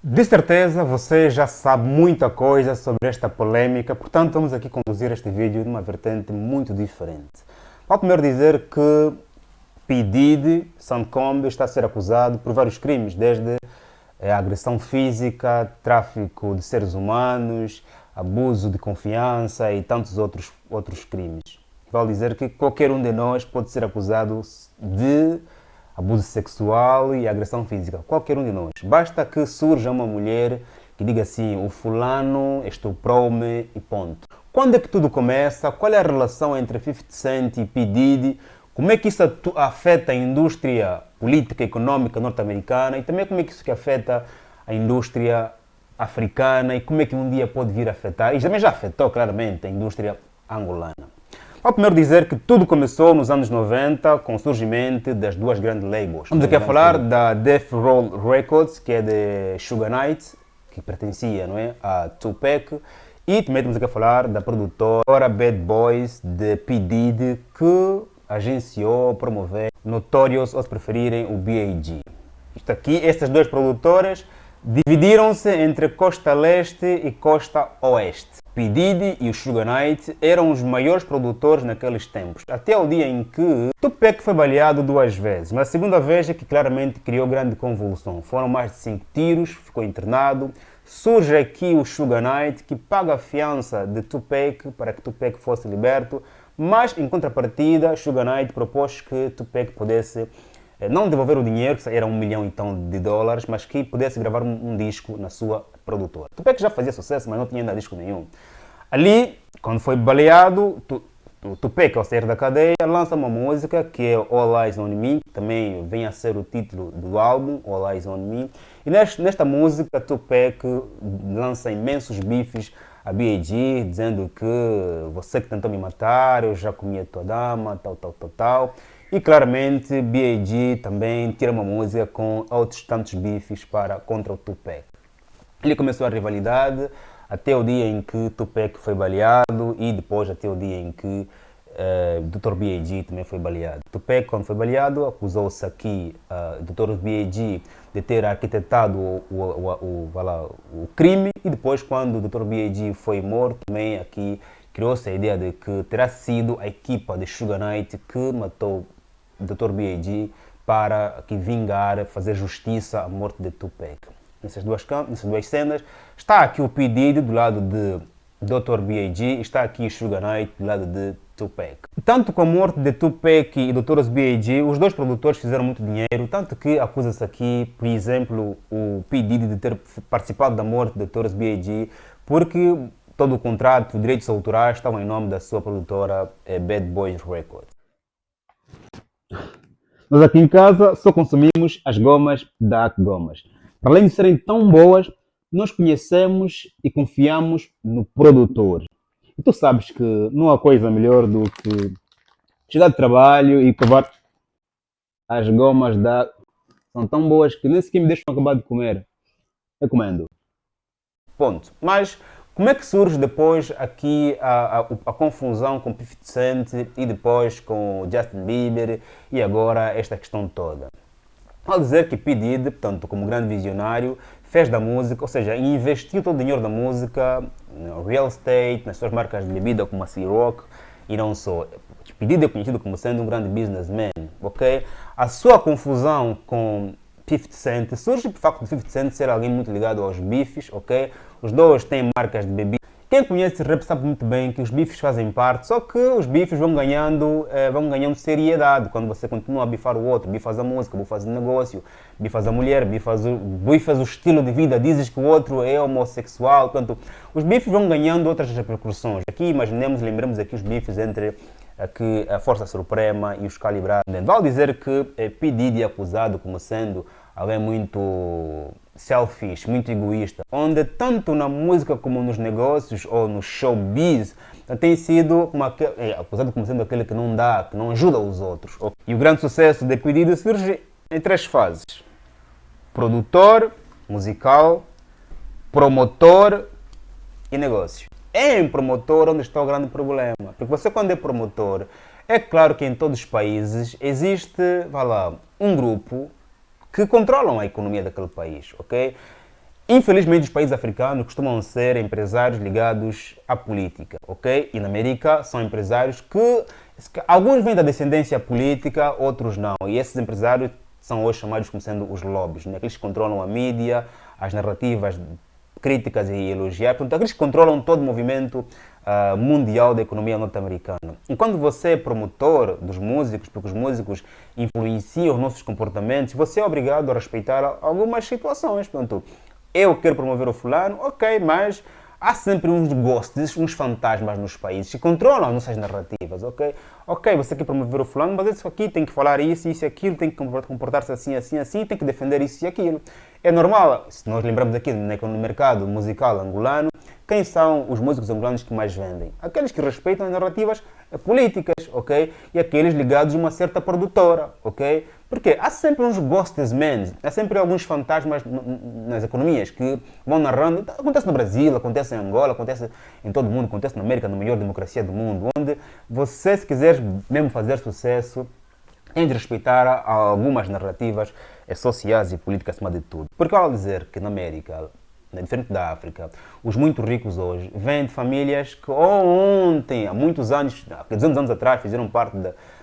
De certeza você já sabe muita coisa sobre esta polêmica, portanto vamos aqui conduzir este vídeo numa vertente muito diferente. Vou primeiro dizer que P. Diddy Sean está a ser acusado por vários crimes, desde agressão física, tráfico de seres humanos, abuso de confiança e tantos outros crimes. Vale dizer que qualquer um de nós pode ser acusado de abuso sexual e agressão física. Qualquer um de nós. Basta que surja uma mulher que diga assim, o fulano estuprou-me e ponto. Quando é que tudo começa? Qual é a relação entre 50 Cent e P. Diddy? Como é que isso afeta a indústria política e econômica norte-americana? E também como é que isso afeta a indústria africana? E como é que um dia pode vir a afetar? E também já afetou claramente a indústria angolana. Vou primeiro dizer que tudo começou nos anos 90 com o surgimento das duas grandes labels. Vamos aqui a falar da Death Row Records, que é de Suge Knight, que pertencia, não é, a Tupac. E também estamos aqui a falar da produtora Bad Boys de P. Diddy, que agenciou, promoveu Notorious, ou se preferirem, o B.I.G. Isto aqui, estas duas produtoras dividiram-se entre Costa Leste e Costa Oeste. P. Diddy e o Suge Knight eram os maiores produtores naqueles tempos, até o dia em que Tupac foi baleado duas vezes. Na segunda vez é que claramente criou grande convulsão. Foram mais de 5 tiros, ficou internado. Surge aqui o Suge Knight, que paga a fiança de Tupac para que Tupac fosse liberto, mas em contrapartida, Suge Knight propôs que Tupac pudesse não devolver o dinheiro, que era $1 milhão então de dólares, mas que pudesse gravar um disco na sua produtora. Tupac já fazia sucesso, mas não tinha ainda disco nenhum. Ali, quando foi baleado, Tupac, ao sair da cadeia, lança uma música que é All Eyes on Me, que também vem a ser o título do álbum, All Eyes on Me. E nesta música, Tupac lança imensos bifes a B.I.G., dizendo que você que tentou me matar, eu já comi a tua dama, tal. E claramente B.I.G. também tira uma música com outros tantos bifes contra o Tupac. Ali começou a rivalidade até o dia em que Tupac foi baleado e depois até o dia em que Dr. B.I.G. também foi baleado. Tupac, quando foi baleado, acusou-se aqui Dr. B.I.G. de ter arquitetado o crime, e depois, quando o Dr. B.I.G. foi morto, também aqui criou-se a ideia de que terá sido a equipa de Suge Knight que matou Dr. B.I.G. para que vingar, fazer justiça à morte de Tupac. Nessas duas cenas, está aqui o P. Diddy do lado de Dr. B.I.G. está aqui Suge Knight do lado de Tupac. Tanto com a morte de Tupac e Dr. B.I.G., os dois produtores fizeram muito dinheiro, tanto que acusa-se aqui, por exemplo, o P. Diddy de ter participado da morte de Dr. B.I.G., porque todo o contrato, os direitos autorais estavam em nome da sua produtora Bad Boys Records. Nós aqui em casa só consumimos as gomas da Ac Gomas. Para além de serem tão boas, nós conhecemos e confiamos no produtor. E tu sabes que não há coisa melhor do que chegar de trabalho e provar as gomas da... São tão boas que nem sequer me deixam acabar de comer. Recomendo. Ponto. Mas como é que surge depois aqui a confusão com 50 Cent e depois com o Justin Bieber e agora esta questão toda? Ao dizer que P. Diddy, portanto, como grande visionário, fez da música, ou seja, investiu todo o dinheiro da música no real estate, nas suas marcas de bebida como a Ciroc e não só. P. Diddy é conhecido como sendo um grande businessman, ok? A sua confusão com 50 Cent surge pelo facto de 50 Cent ser alguém muito ligado aos bifes, ok? Os dois têm marcas de bebida. Quem conhece rap sabe muito bem que os bifes fazem parte, só que os bifes vão ganhando seriedade quando você continua a bifar o outro. Bifas a música, bifas o negócio, bifas a mulher, bifas o estilo de vida, dizes que o outro é homossexual. Portanto, os bifes vão ganhando outras repercussões. Aqui lembramos aqui os bifes entre aqui a Força Suprema e os Calibrados. Vale dizer que P. Diddy é acusado como sendo alguém muito selfish, muito egoísta, onde tanto na música como nos negócios ou no showbiz tem sido acusado como sendo aquele que não dá, que não ajuda os outros. E o grande sucesso de P. Diddy surge em 3 fases: produtor musical, promotor e negócio. É em promotor onde está o grande problema, porque você, quando é promotor, é claro que em todos os países existe, um grupo que controlam a economia daquele país, ok? Infelizmente, os países africanos costumam ser empresários ligados à política, ok? E na América são empresários que alguns vêm da descendência política, outros não. E esses empresários são hoje chamados como sendo os lobbies, né? Aqueles que controlam a mídia, as narrativas críticas e elogiar. Portanto, aqueles que controlam todo o movimento mundial da economia norte-americana. Enquanto você é promotor dos músicos, porque os músicos influenciam os nossos comportamentos, você é obrigado a respeitar algumas situações. Portanto, eu quero promover o fulano, ok, mas há sempre uns ghosts, uns fantasmas nos países que controlam as nossas narrativas, ok? Ok, você quer promover o fulano, mas isso aqui tem que falar isso e aquilo, tem que comportar-se assim, assim, assim, tem que defender isso e aquilo. É normal, se nós lembramos aqui no mercado musical angolano, quem são os músicos angolanos que mais vendem? Aqueles que respeitam as narrativas políticas, ok? E aqueles ligados a uma certa produtora, ok? Porque há sempre uns ghosts men, há sempre alguns fantasmas nas economias que vão narrando. Acontece no Brasil, acontece em Angola, acontece em todo o mundo, acontece na América, na maior democracia do mundo, onde você, se quiser mesmo fazer sucesso, tem de respeitar algumas narrativas sociais e políticas acima de tudo. Porque ao dizer que na América, diferente da África, os muito ricos hoje vêm de famílias que ontem, há muitos anos, há 200 anos atrás, fizeram parte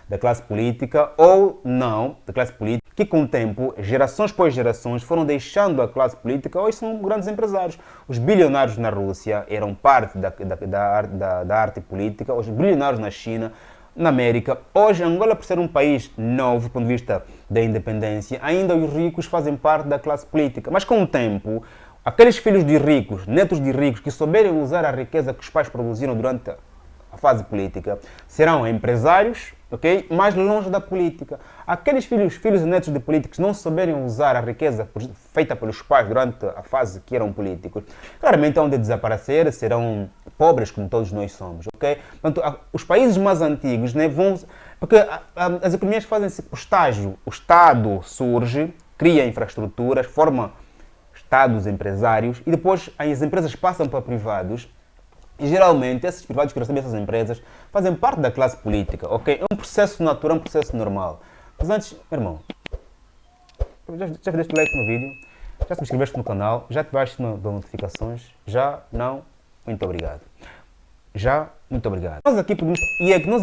da classe política ou não, da classe política, que com o tempo, gerações por gerações, foram deixando a classe política, hoje são grandes empresários. Os bilionários na Rússia eram parte da arte política, os bilionários na China, na América. Hoje, Angola, por ser um país novo, do ponto de vista da independência, ainda os ricos fazem parte da classe política. Mas com o tempo, aqueles filhos de ricos, netos de ricos, que souberem usar a riqueza que os pais produziram durante a fase política, serão empresários, ok? Mais longe da política. Aqueles filhos e netos de políticos não souberem usar a riqueza feita pelos pais durante a fase que eram políticos, claramente vão desaparecer, serão pobres como todos nós somos, ok? Portanto, os países mais antigos, né, vão... Porque as economias fazem-se por estágio. O Estado surge, cria infraestruturas, forma Estados empresários e depois as empresas passam para privados. E geralmente esses privados que recebem essas empresas fazem parte da classe política, ok? É um processo natural, é um processo normal. Mas antes, meu irmão, já deste like no vídeo? Já te inscreveste no canal? Já ativaste as notificações? Já? Não? Muito obrigado. Já? Muito obrigado. Nós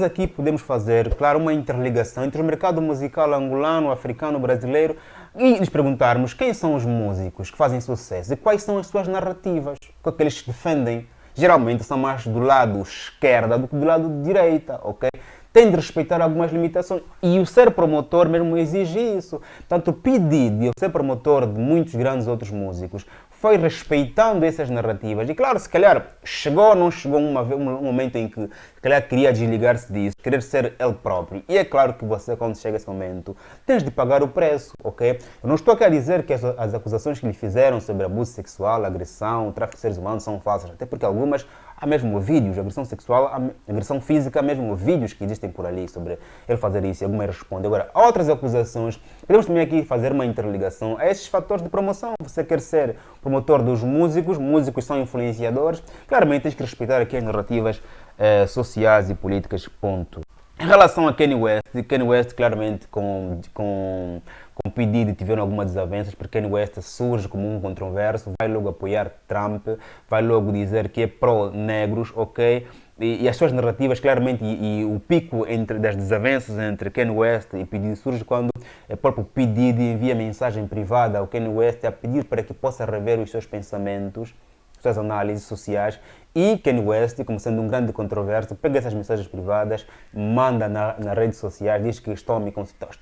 aqui podemos fazer, claro, uma interligação entre o mercado musical angolano, africano, brasileiro e nos perguntarmos quem são os músicos que fazem sucesso e quais são as suas narrativas, o que eles defendem. Geralmente são mais do lado esquerda do que do lado direita, ok? Tem de respeitar algumas limitações e o ser promotor mesmo exige isso. Portanto, o P. Diddy, o ser promotor de muitos grandes outros músicos, foi respeitando essas narrativas. E claro, se calhar chegou ou não chegou um momento em que se calhar queria desligar-se disso, querer ser ele próprio. E é claro que você, quando chega esse momento, tens de pagar o preço, ok? Eu não estou aqui a dizer que as acusações que lhe fizeram sobre abuso sexual, agressão, tráfico de seres humanos são falsas, até porque algumas há mesmo vídeos de agressão sexual, agressão física, há mesmo vídeos que existem por ali sobre ele fazer isso e algumas respondem. Agora, há outras acusações, podemos também aqui fazer uma interligação a esses fatores de promoção. Você quer ser promotor dos músicos, músicos são influenciadores, claramente tens que respeitar aqui as narrativas sociais e políticas, ponto. Em relação a Kanye West claramente com P. Diddy tiveram algumas desavenças, porque Kanye West surge como um controverso, vai logo apoiar Trump, vai logo dizer que é pró-negros, ok? E as suas narrativas, claramente, e o pico das desavenças entre Kanye West e P. Diddy surge quando o próprio P. Diddy envia mensagem privada ao Kanye West a pedir para que possa rever os seus pensamentos, suas análises sociais, e Kanye West, como sendo um grande controverso, pega essas mensagens privadas, manda nas redes sociais, diz que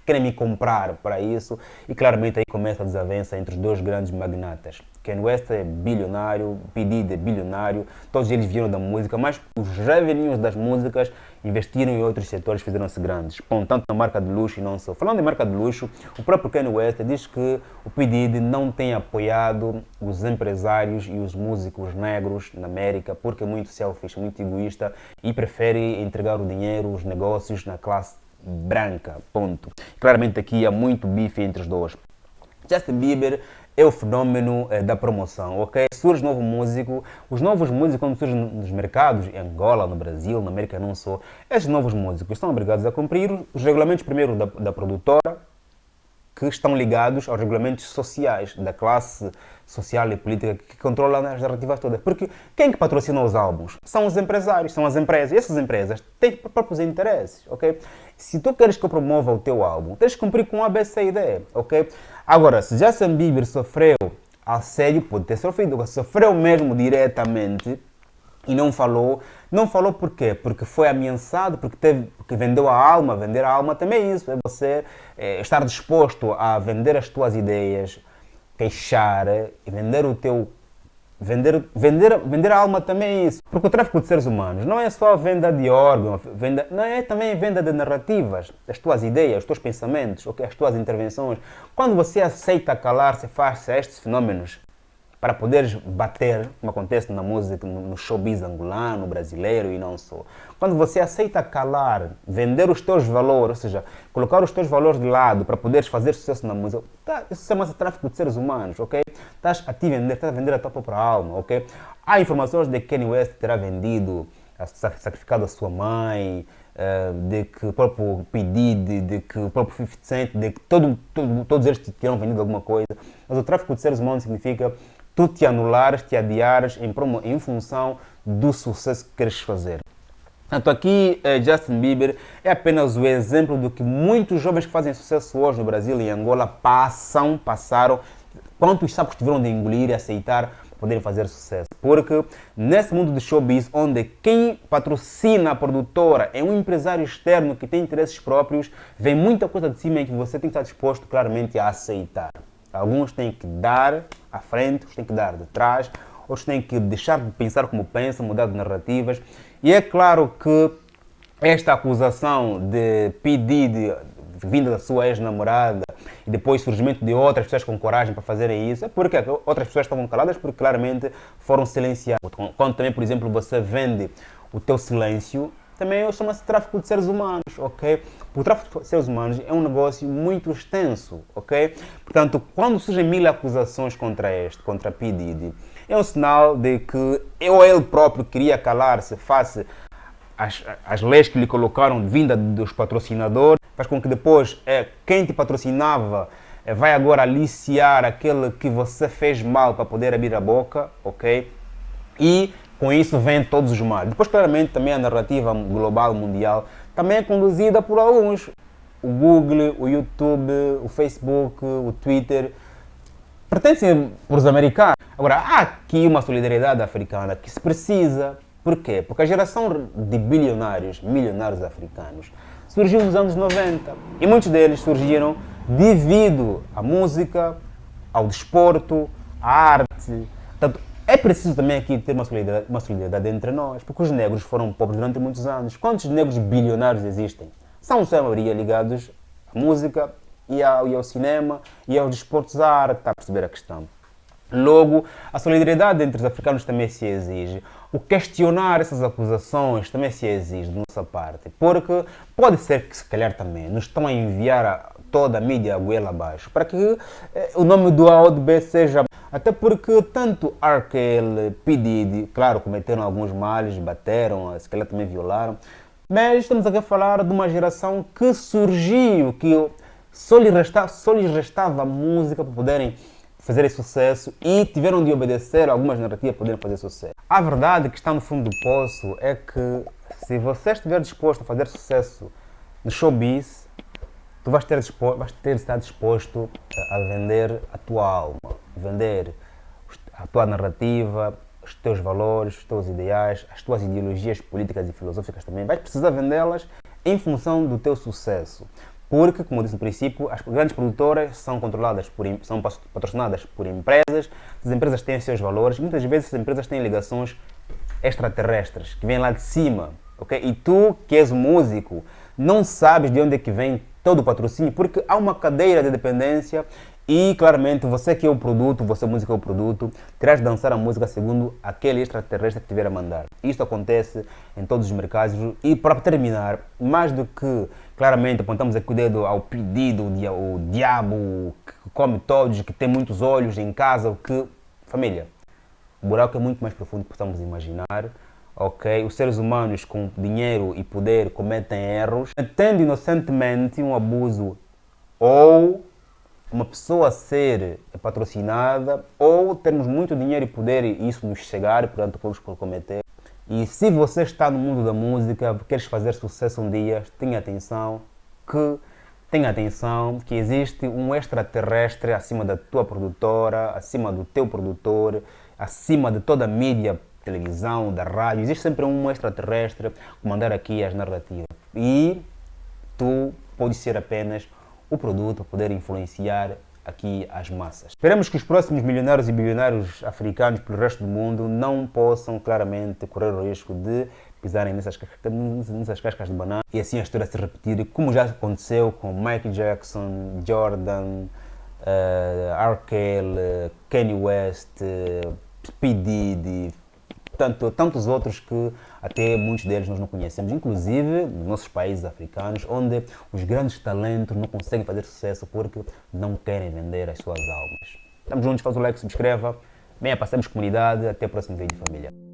querem me comprar para isso, e claramente aí começa a desavença entre os dois grandes magnatas. Kanye West é bilionário, P. Diddy é bilionário, todos eles vieram da música, mas os revenues das músicas investiram em outros setores, fizeram-se grandes. Bom, tanto na marca de luxo e não só. Falando em marca de luxo, o próprio Kanye West diz que o P. Diddy não tem apoiado os empresários e os músicos negros na América, porque é muito selfish, muito egoísta e prefere entregar o dinheiro, os negócios na classe branca, ponto. Claramente aqui há muito bife entre os dois. Justin Bieber é o fenômeno da promoção, ok? Surge novo músico, os novos músicos quando surgem nos mercados, em Angola, no Brasil, na América não só, esses novos músicos são obrigados a cumprir os regulamentos primeiro da produtora, que estão ligados aos regulamentos sociais, da classe social e política que controla as narrativas todas. Porque quem que patrocina os álbuns? São os empresários, são as empresas. E essas empresas têm próprios interesses, ok? Se tu queres que eu promova o teu álbum, tens que cumprir com A, B, C e D, ok? Agora, se Justin Bieber sofreu assédio, pode ter sofrido, sofreu mesmo diretamente e não falou. Não falou por quê? Porque foi ameaçado, porque vendeu a alma. Vender a alma também é isso, é você estar disposto a vender as tuas ideias, queixar e vender o teu... Vender a alma também é isso. Porque o tráfico de seres humanos não é só a venda de órgãos, não é também a venda de narrativas, as tuas ideias, os teus pensamentos, okay? As tuas intervenções. Quando você aceita calar-se face a estes fenómenos para poderes bater, como acontece na música, no showbiz angolano, brasileiro e não só. Quando você aceita calar, vender os teus valores, ou seja, colocar os teus valores de lado para poderes fazer sucesso na música, isso chama-se tráfico de seres humanos, ok? Estás a te vender, estás a vender a tua própria alma, ok? Há informações de que Kanye West terá vendido, sacrificado a sua mãe, de que o próprio P. Diddy, de que o próprio 50 Cent, de que todos eles terão vendido alguma coisa. Mas o tráfico de seres humanos significa tu te anulares, te adiares em função do sucesso que queres fazer. Portanto, aqui Justin Bieber é apenas o exemplo do que muitos jovens que fazem sucesso hoje no Brasil e Angola passaram, quantos sapos tiveram de engolir e aceitar para poderem fazer sucesso. Porque nesse mundo de showbiz, onde quem patrocina a produtora é um empresário externo que tem interesses próprios, vem muita coisa de cima em que você tem que estar disposto claramente a aceitar. Alguns têm que dar à frente, outros têm que dar de trás, outros têm que deixar de pensar como pensam, mudar de narrativas. E é claro que esta acusação de P. Diddy, vinda da sua ex-namorada, e depois surgimento de outras pessoas com coragem para fazerem isso, é porque outras pessoas estavam caladas porque claramente foram silenciadas. Quando também, por exemplo, você vende o teu silêncio, também chama-se tráfico de seres humanos, ok? O tráfico de seres humanos é um negócio muito extenso, ok? Portanto, quando surgem 1000 acusações contra P. Diddy, é um sinal de que ele próprio queria calar-se face às leis que lhe colocaram vinda dos patrocinadores, faz com que depois quem te patrocinava vai agora aliciar aquele que você fez mal para poder abrir a boca, ok? E com isso vem todos os males. Depois, claramente, também a narrativa global, mundial, também é conduzida por alguns. O Google, o YouTube, o Facebook, o Twitter, pertencem os americanos. Agora, há aqui uma solidariedade africana que se precisa. Por quê? Porque a geração de bilionários, milionários africanos, surgiu nos anos 90. E muitos deles surgiram devido à música, ao desporto, à arte. Portanto, é preciso também aqui ter uma solidariedade entre nós, porque os negros foram pobres durante muitos anos. Quantos negros bilionários existem? São, sua maioria, ligados à música e ao cinema e aos desportos, à arte. Está a perceber a questão? Logo, a solidariedade entre os africanos também se exige. O questionar essas acusações também se exige de nossa parte. Porque pode ser que, se calhar, também nos estão a enviar toda a mídia a goela abaixo para que o nome do A ou do B seja... Até porque tanto R. Kelly, P. Diddy, claro, cometeram alguns males, bateram, se calhar também violaram. Mas estamos aqui a falar de uma geração que surgiu, que só lhes restava música para poderem fazer sucesso e tiveram de obedecer a algumas narrativas para poderem fazer sucesso. A verdade que está no fundo do poço é que se você estiver disposto a fazer sucesso no showbiz, tu vais ter de estar disposto a vender a tua alma, vender a tua narrativa, os teus valores, os teus ideais, as tuas ideologias políticas e filosóficas também. Vais precisar vendê-las em função do teu sucesso. Porque, como eu disse no princípio, as grandes produtoras são são patrocinadas por empresas, as empresas têm os seus valores, muitas vezes as empresas têm ligações extraterrestres, que vêm lá de cima, ok? E tu, que és músico, não sabes de onde é que vem todo o patrocínio, porque há uma cadeia de dependência e, claramente, você que é o produto, você música é o produto, terás de dançar a música segundo aquele extraterrestre que tiver a mandar. Isto acontece em todos os mercados. E, para terminar, mais do que, claramente, apontamos aqui o dedo ao pedido, o diabo que come todos, que tem muitos olhos em casa, que... Família, o buraco é muito mais profundo do que possamos imaginar. Ok? Os seres humanos com dinheiro e poder cometem erros, tendo inocentemente um abuso ou uma pessoa ser patrocinada ou termos muito dinheiro e poder isso nos chegar, portanto, podemos comprometer. E se você está no mundo da música, queres fazer sucesso um dia, tenha atenção que existe um extraterrestre acima da tua produtora, acima do teu produtor, acima de toda a mídia, televisão, da rádio. Existe sempre um extraterrestre comandar aqui as narrativas. E tu podes ser apenas o produto, poder influenciar aqui as massas. Esperamos que os próximos milionários e bilionários africanos pelo resto do mundo não possam claramente correr o risco de pisarem nessas cascas de banana e assim a história se repetir, como já aconteceu com Michael Jackson, Jordan, R. Kelly, Kanye West, P. Diddy, tantos outros que até muitos deles nós não conhecemos, inclusive nos nossos países africanos, onde os grandes talentos não conseguem fazer sucesso porque não querem vender as suas almas. Estamos juntos, faz o like, subscreva, venha, passemos comunidade, até o próximo vídeo, família.